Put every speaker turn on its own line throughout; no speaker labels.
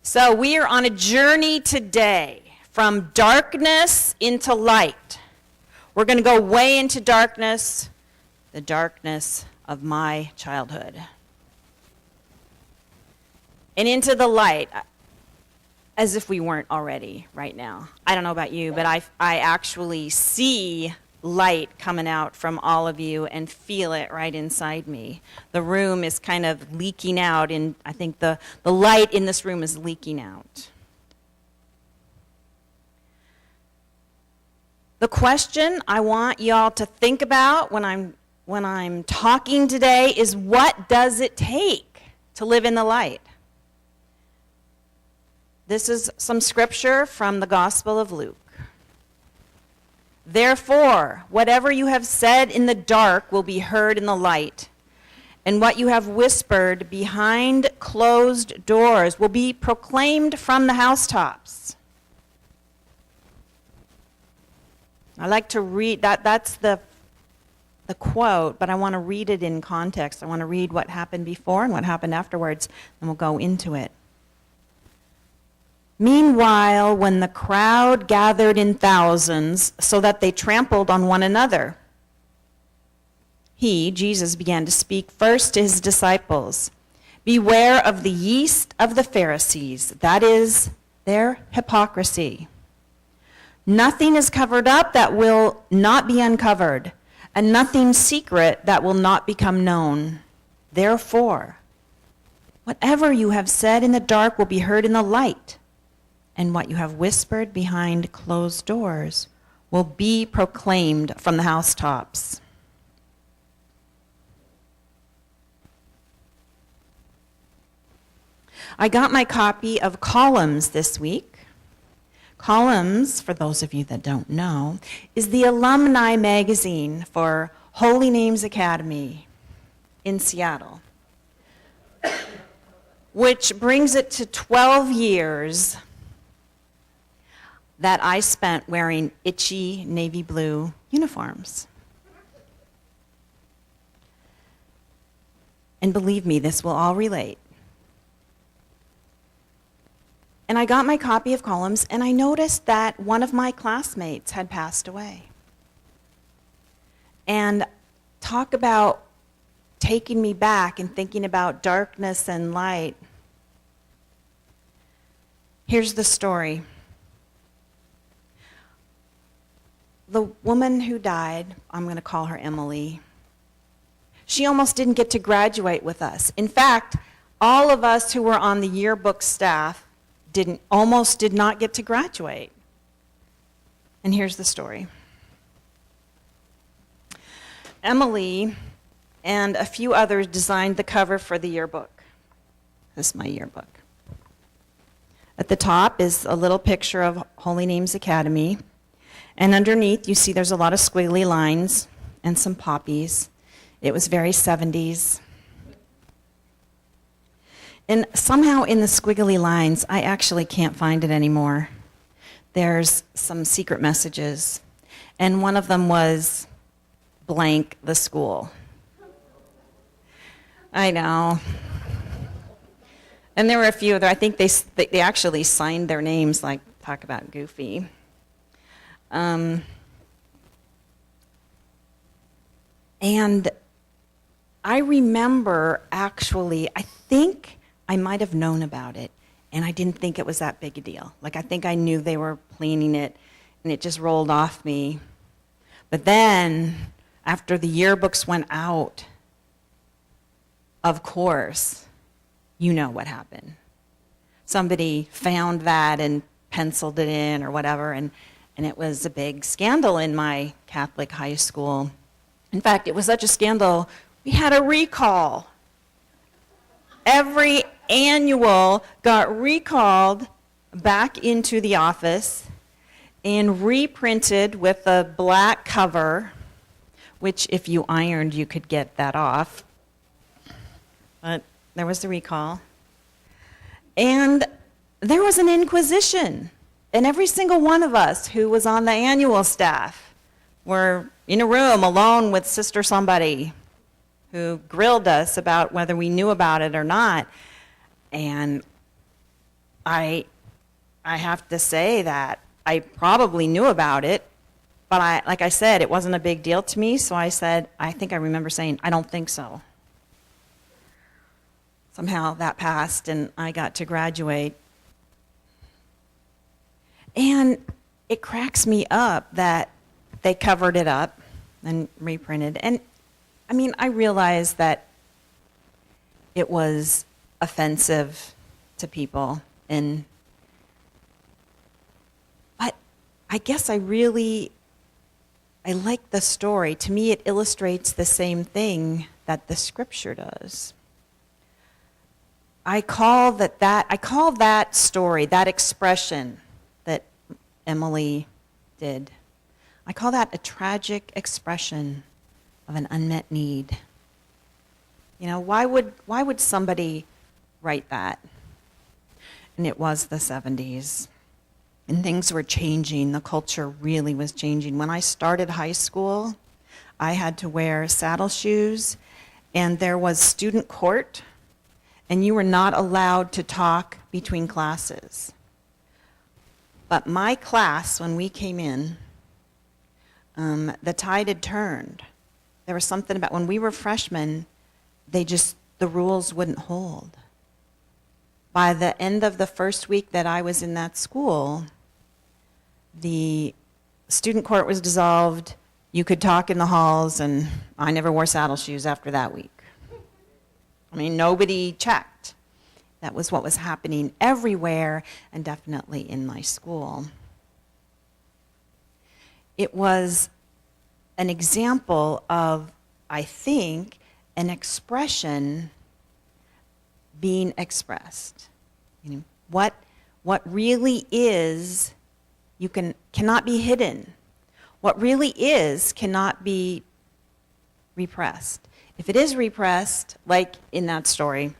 So we are on a journey today from darkness into light. We're going to go way into darkness, the darkness of my childhood, and into the light, as if we weren't already right now. I don't know about you, but I actually see light coming out from all of you and feel it right inside me. The room is kind of leaking out, and I think the light in this room is leaking out. The question I want y'all to think about when I'm talking today is, what does it take to live in the light? This is some scripture from the Gospel of Luke. Therefore, whatever you have said in the dark will be heard in the light, and what you have whispered behind closed doors will be proclaimed from the housetops. I like to read that. That's the quote, but I want to read it in context. I want to read what happened before and what happened afterwards, and we'll go into it. Meanwhile, when the crowd gathered in thousands so that they trampled on one another, he, Jesus, began to speak first to his disciples. Beware of the yeast of the Pharisees, that is, their hypocrisy. Nothing is covered up that will not be uncovered, and nothing secret that will not become known. Therefore, whatever you have said in the dark will be heard in the light, and what you have whispered behind closed doors will be proclaimed from the housetops. I got my copy of Columns this week. Columns, for those of you that don't know, is the alumni magazine for Holy Names Academy in Seattle, which brings it to 12 years that I spent wearing itchy navy blue uniforms. And believe me, this will all relate. And I got my copy of Columns, and I noticed that one of my classmates had passed away. And talk about taking me back and thinking about darkness and light. Here's the story. The woman who died, I'm going to call her Emily, she almost didn't get to graduate with us. In fact, all of us who were on the yearbook staff almost did not get to graduate. And here's the story. Emily and a few others designed the cover for the yearbook. This is my yearbook. At the top is a little picture of Holy Names Academy. And underneath, you see there's a lot of squiggly lines and some poppies. It was very 70s. And somehow in the squiggly lines, I actually can't find it anymore. There's some secret messages. And one of them was, blank the school. I know. And there were a few other, I think they actually signed their names, like, talk about goofy. And I remember actually, I think I might have known about it, and I didn't think it was that big a deal. Like, I think I knew they were planning it, and it just rolled off me. But then, after the yearbooks went out, of course, you know what happened. Somebody found that and penciled it in or whatever, and it was a big scandal in my Catholic high school. In fact, it was such a scandal, we had a recall. Every annual got recalled back into the office and reprinted with a black cover, which if you ironed, you could get that off. But there was the recall. And there was an inquisition. And every single one of us who was on the annual staff were in a room alone with Sister somebody who grilled us about whether we knew about it or not. And I have to say that I probably knew about it, but like I said, it wasn't a big deal to me, so I said, I think I remember saying, I don't think so. Somehow that passed and I got to graduate. And it cracks me up that they covered it up and reprinted. And I mean, I realized that it was offensive to people, but I guess I like the story. To me, it illustrates the same thing that the scripture does. I call that story, that expression that Emily did, I call that a tragic expression of an unmet need. You know, why would somebody write that? And it was the 70s. And things were changing. The culture really was changing. When I started high school, I had to wear saddle shoes, and there was student court, and you were not allowed to talk between classes. But my class, when we came in, the tide had turned. There was something about when we were freshmen, the rules wouldn't hold. By the end of the first week that I was in that school, the student court was dissolved. You could talk in the halls, and I never wore saddle shoes after that week. I mean, nobody checked. That was what was happening everywhere, and definitely in my school. It was an example of, I think, an expression being expressed. You know, what really is, cannot be hidden. What really is cannot be repressed. If it is repressed, like in that story,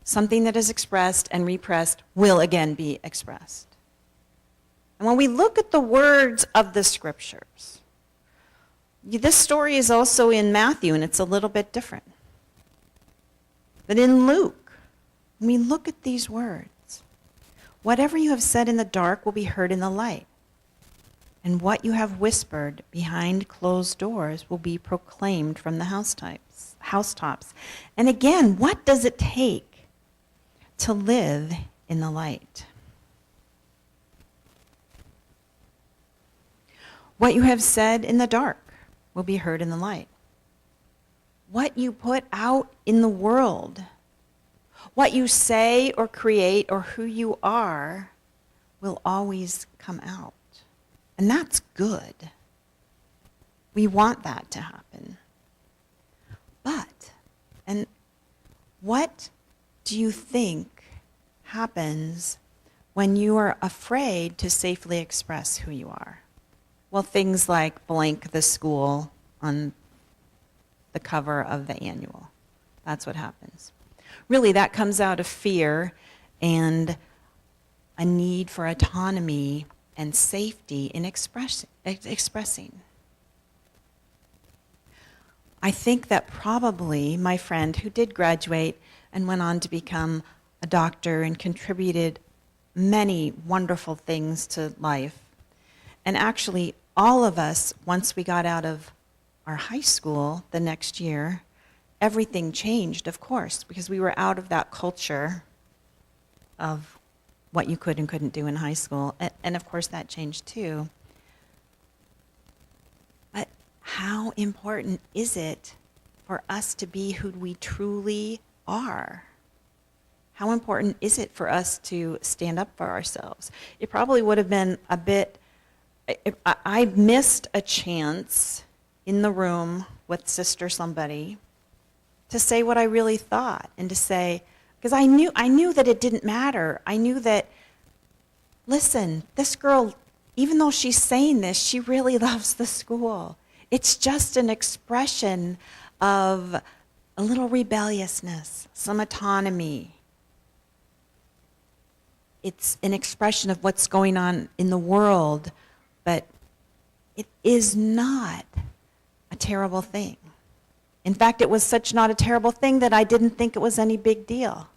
something that is expressed and repressed will again be expressed. And when we look at the words of the scriptures, this story is also in Matthew, and it's a little bit different. But in Luke, when we look at these words, whatever you have said in the dark will be heard in the light, and what you have whispered behind closed doors will be proclaimed from the housetops. And again, what does it take to live in the light? What you have said in the dark will be heard in the light. What you put out in the world, what you say or create or who you are, will always come out. And that's good. We want that to happen. And what do you think happens when you are afraid to safely express who you are? Well, things like blank the school on the cover of the annual. That's what happens. Really, that comes out of fear and a need for autonomy and safety in expressing. I think that probably my friend who did graduate and went on to become a doctor and contributed many wonderful things to life, and actually all of us, once we got out of our high school the next year, everything changed, of course, because we were out of that culture of what you could and couldn't do in high school. And of course that changed too. But how important is it for us to be who we truly are? How important is it for us to stand up for ourselves? It probably would have been a bit, I missed a chance in the room with Sister somebody to say what I really thought and to say, because I knew that it didn't matter. I knew that, listen, this girl, even though she's saying this, she really loves the school. It's just an expression of a little rebelliousness, some autonomy. It's an expression of what's going on in the world, but it is not a terrible thing. In fact, it was such not a terrible thing that I didn't think it was any big deal.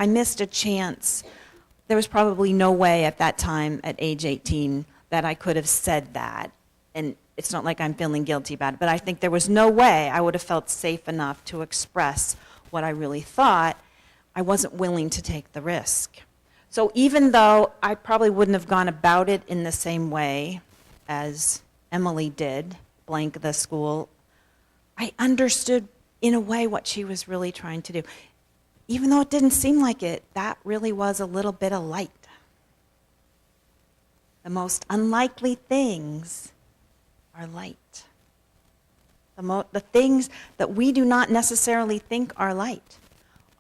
I missed a chance. There was probably no way at that time, at age 18, that I could have said that. And it's not like I'm feeling guilty about it, but I think there was no way I would have felt safe enough to express what I really thought. I wasn't willing to take the risk. So even though I probably wouldn't have gone about it in the same way as Emily did, blank the school, I understood in a way what she was really trying to do. Even though it didn't seem like it, that really was a little bit of light. The most unlikely things are light. The things that we do not necessarily think are light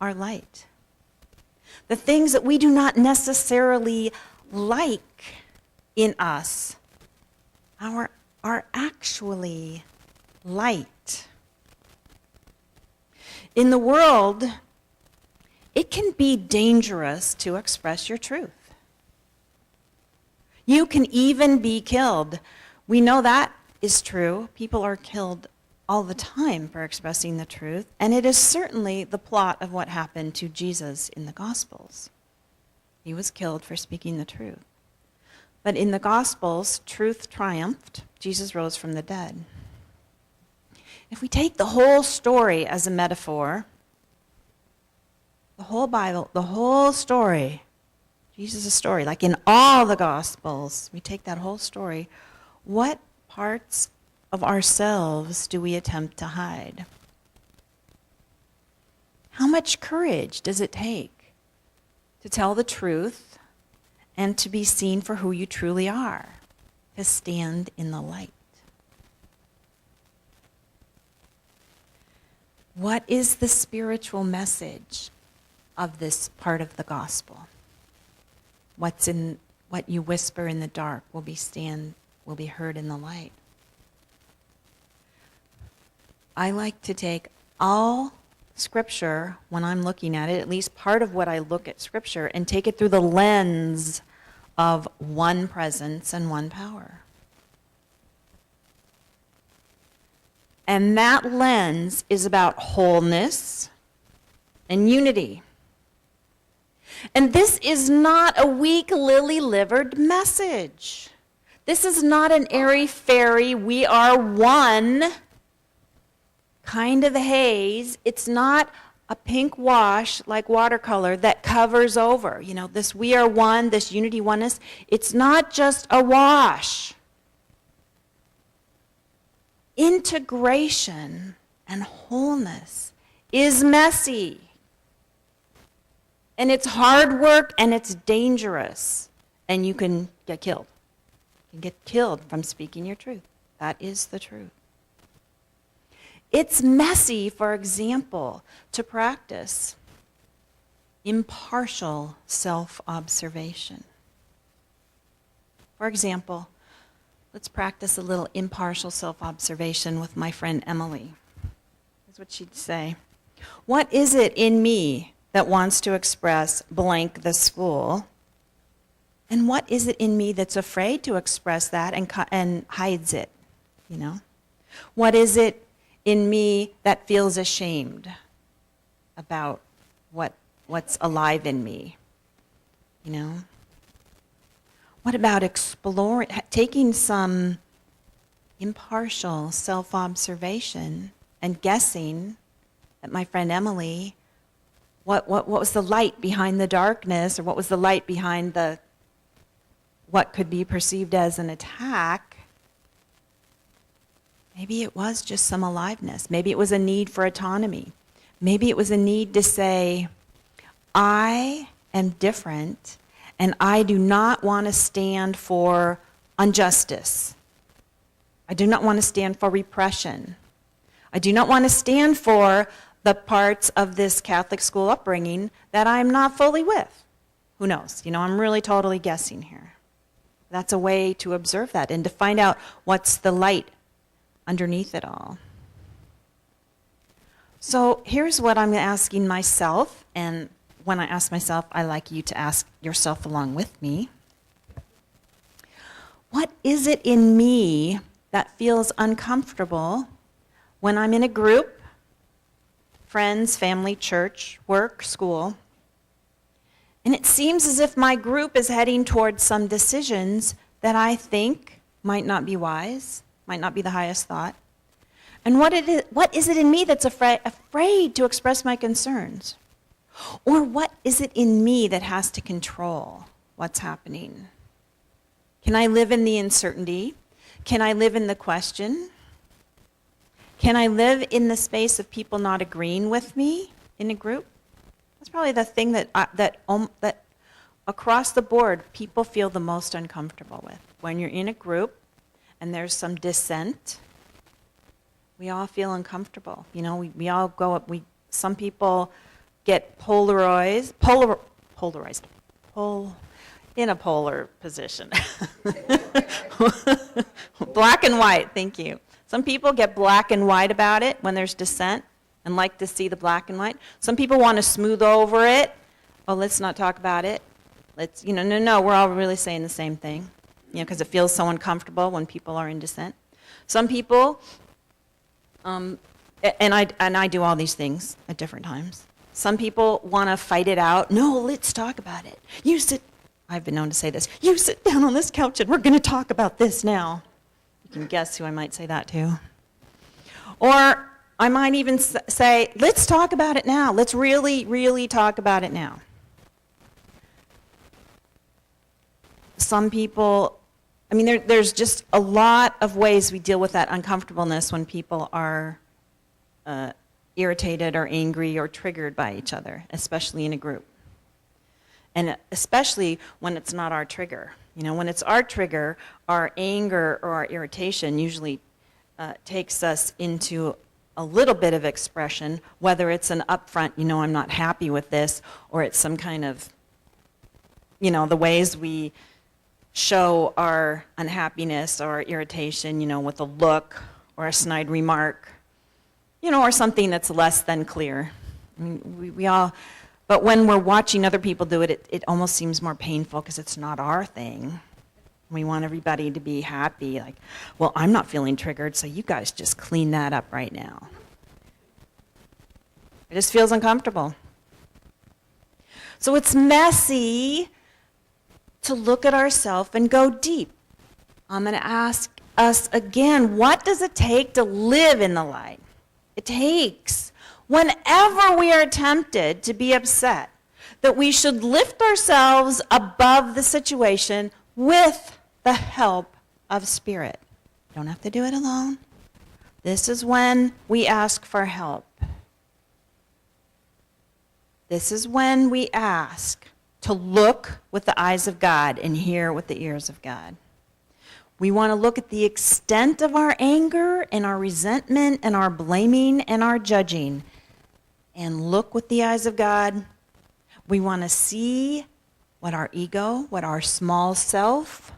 are light. The things that we do not necessarily like in us are actually light. In the world, it can be dangerous to express your truth. You can even be killed. We know that is true. People are killed all the time for expressing the truth, and it is certainly the plot of what happened to Jesus in the Gospels. He was killed for speaking the truth. But in the Gospels, truth triumphed. Jesus rose from the dead. If we take the whole story as a metaphor, the whole Bible, the whole story, Jesus' story, like in all the Gospels, we take that whole story, what parts of ourselves do we attempt to hide? How much courage does it take to tell the truth and to be seen for who you truly are, to stand in the light? What is the spiritual message of this part of the gospel? What you whisper in the dark will be heard in the light. I like to take all Scripture, when I'm looking at it, at least part of what I look at Scripture, and take it through the lens of one presence and one power. And that lens is about wholeness and unity. And this is not a weak, lily-livered message. This is not an airy-fairy, we are one kind of haze. It's not a pink wash like watercolor that covers over. This we are one, this unity oneness. It's not just a wash. Integration and wholeness is messy. And it's hard work and it's dangerous. And you can get killed. You can get killed from speaking your truth. That is the truth. It's messy, for example, to practice impartial self-observation. For example, let's practice a little impartial self-observation with my friend Emily. Here's what she'd say. What is it in me that wants to express blank the school? And what is it in me that's afraid to express that and hides it? What is it in me that feels ashamed about what's alive in me? What about exploring, taking some impartial self-observation and guessing at my friend Emily, what was the light behind the darkness, or what was the light behind what could be perceived as an attack? Maybe it was just some aliveness. Maybe it was a need for autonomy. Maybe it was a need to say, I am different, and I do not want to stand for injustice. I do not want to stand for repression. I do not want to stand for the parts of this Catholic school upbringing that I'm not fully with. Who knows? I'm really totally guessing here. That's a way to observe that and to find out what's the light underneath it all. So here's what I'm asking myself, and when I ask myself, I like you to ask yourself along with me. What is it in me that feels uncomfortable when I'm in a group, friends, family, church, work, school, seems as if my group is heading towards some decisions that I think might not be wise, might not be the highest thought. And what is it in me that's afraid to express my concerns? Or what is it in me that has to control what's happening? Can I live in the uncertainty? Can I live in the question? Can I live in the space of people not agreeing with me in a group? That's probably the thing that across the board people feel the most uncomfortable with. When you're in a group and there's some dissent, we all feel uncomfortable. You know, we all go up. Some people get polarized in a polar position. Black and white, thank you. Some people get black and white about it when there's dissent and like to see the black and white. Some people want to smooth over it. Oh, let's not talk about it. No, we're all really saying the same thing, because it feels so uncomfortable when people are in dissent. Some people, and I do all these things at different times. Some people want to fight it out. No, let's talk about it. I've been known to say this. You sit down on this couch and we're going to talk about this now. You can guess who I might say that to. Or I might even say, let's talk about it now. Let's really, really talk about it now. Some people, there's just a lot of ways we deal with that uncomfortableness when people are irritated or angry or triggered by each other, especially in a group. And especially when it's not our trigger. When it's our trigger, our anger or our irritation usually takes us into a little bit of expression, whether it's an upfront, I'm not happy with this, or it's some kind of, the ways we show our unhappiness or irritation, with a look or a snide remark, or something that's less than clear. We all, but when we're watching other people do it, it almost seems more painful because it's not our thing. We want everybody to be happy, like, well, I'm not feeling triggered, so you guys just clean that up right now. It just feels uncomfortable. So it's messy to look at ourselves and go deep. I'm going to ask us again, what does it take to live in the light? It takes, whenever we are tempted to be upset, that we should lift ourselves above the situation with the help of Spirit. You don't have to do it alone. This is when we ask for help. This is when we ask to look with the eyes of God and hear with the ears of God. We want to look at the extent of our anger and our resentment and our blaming and our judging and look with the eyes of God. We want to see what our ego, what our small self,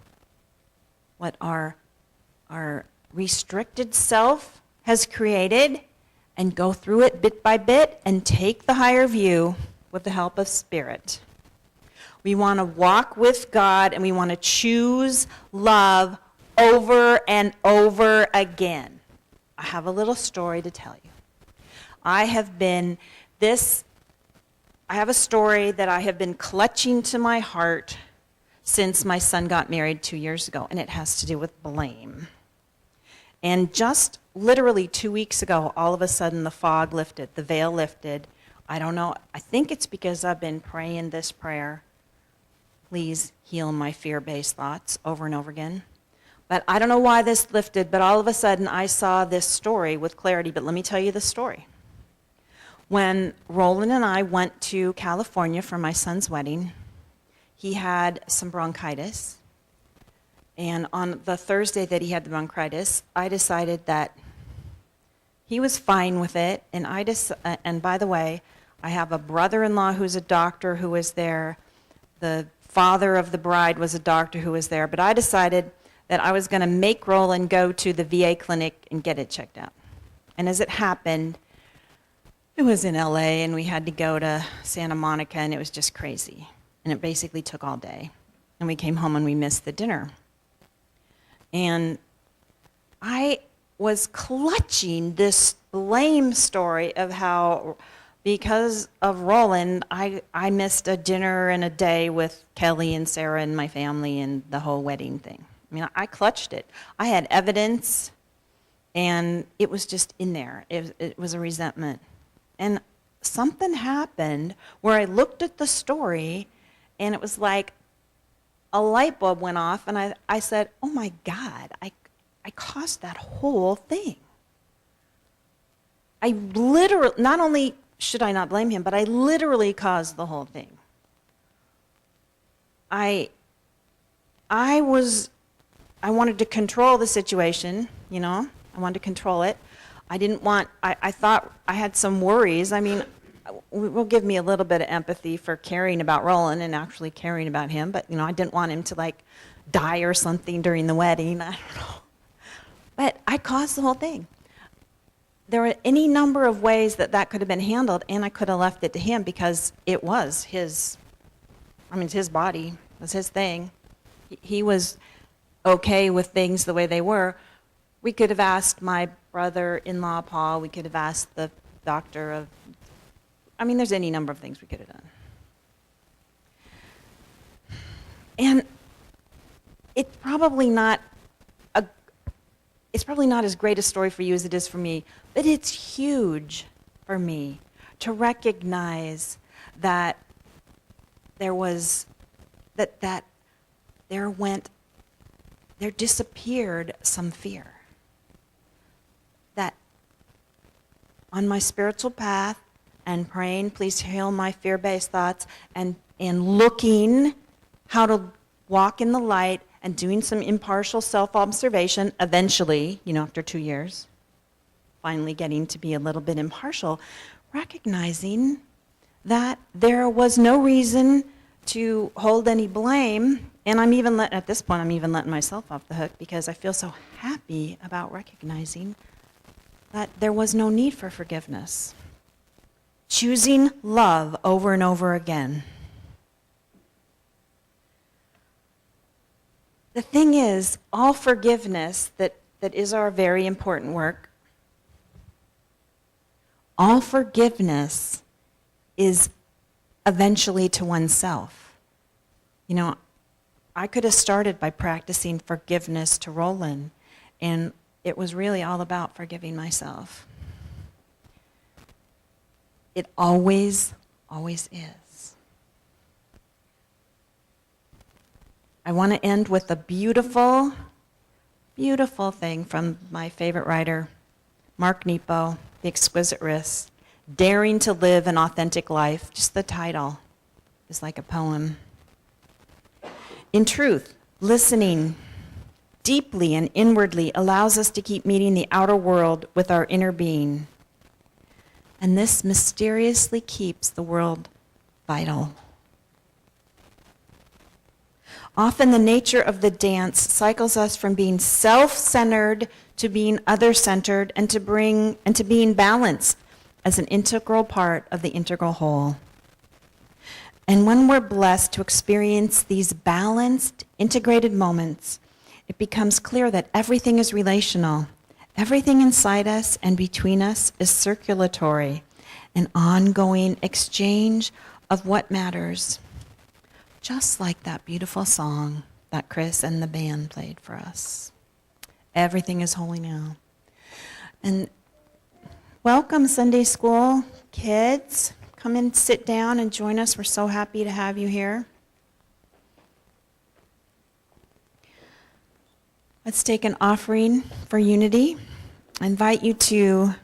what our restricted self has created and go through it bit by bit and take the higher view with the help of Spirit. We want to walk with God and we want to choose love over and over again. I have a little story to tell you. I have a story that I have been clutching to my heart since my son got married 2 years ago, and it has to do with blame. And just literally 2 weeks ago, all of a sudden the fog lifted, the veil lifted. I don't know, I think it's because I've been praying this prayer, please heal my fear-based thoughts, over and over again. But I don't know why this lifted, but all of a sudden I saw this story with clarity. But let me tell you the story. When Roland and I went to California for my son's wedding, he had some bronchitis. And on the Thursday that he had the bronchitis, I decided that he was fine with it. And by the way, I have a brother-in-law who's a doctor who was there. The father of the bride was a doctor who was there. But I decided that I was going to make Roland go to the VA clinic and get it checked out. And as it happened, it was in LA and we had to go to Santa Monica and it was just crazy. And it basically took all day. And we came home and we missed the dinner. And I was clutching this blame story of how because of Roland, I missed a dinner and a day with Kelly and Sarah and my family and the whole wedding thing. I mean, I clutched it. I had evidence, and it was just in there. It was a resentment. And something happened where I looked at the story, and it was like a light bulb went off, and I said, oh my God, I caused that whole thing. I literally, not only should I not blame him, but I literally caused the whole thing. I wanted to control the situation, you know. I wanted to control it. I thought I had some worries. I mean, will give me a little bit of empathy for caring about Roland and actually caring about him, but, you know, I didn't want him to, like, die or something during the wedding. I don't know. But I caused the whole thing. There were any number of ways that could have been handled, and I could have left it to him because it was his, it's his body. It was his thing. He was okay with things the way they were. We could have asked my brother-in-law, Paul. We could have asked the doctor of, there's any number of things we could have done. And it's probably not as great a story for you as it is for me, but it's huge for me to recognize that there disappeared some fear. That on my spiritual path and praying, please heal my fear-based thoughts, and looking how to walk in the light and doing some impartial self-observation, eventually, after 2 years, finally getting to be a little bit impartial, recognizing that there was no reason to hold any blame. And at this point, I'm even letting myself off the hook because I feel so happy about recognizing that there was no need for forgiveness. Choosing love over and over again. The thing is, all forgiveness that is our very important work, all forgiveness is eventually to oneself. I could have started by practicing forgiveness to Roland, and it was really all about forgiving myself. It always, always is. I want to end with a beautiful, beautiful thing from my favorite writer, Mark Nepo, The Exquisite Risk, Daring to Live an Authentic Life. Just the title is like a poem. In truth, listening deeply and inwardly allows us to keep meeting the outer world with our inner being. And this mysteriously keeps the world vital. Often the nature of the dance cycles us from being self-centered to being other-centered and to being balanced as an integral part of the integral whole. And when we're blessed to experience these balanced, integrated moments, it becomes clear that everything is relational. Everything inside us and between us is circulatory, an ongoing exchange of what matters. Just like that beautiful song that Chris and the band played for us. Everything is holy now. And welcome, Sunday school kids. Come and sit down and join us. We're so happy to have you here. Let's take an offering for unity. I invite you to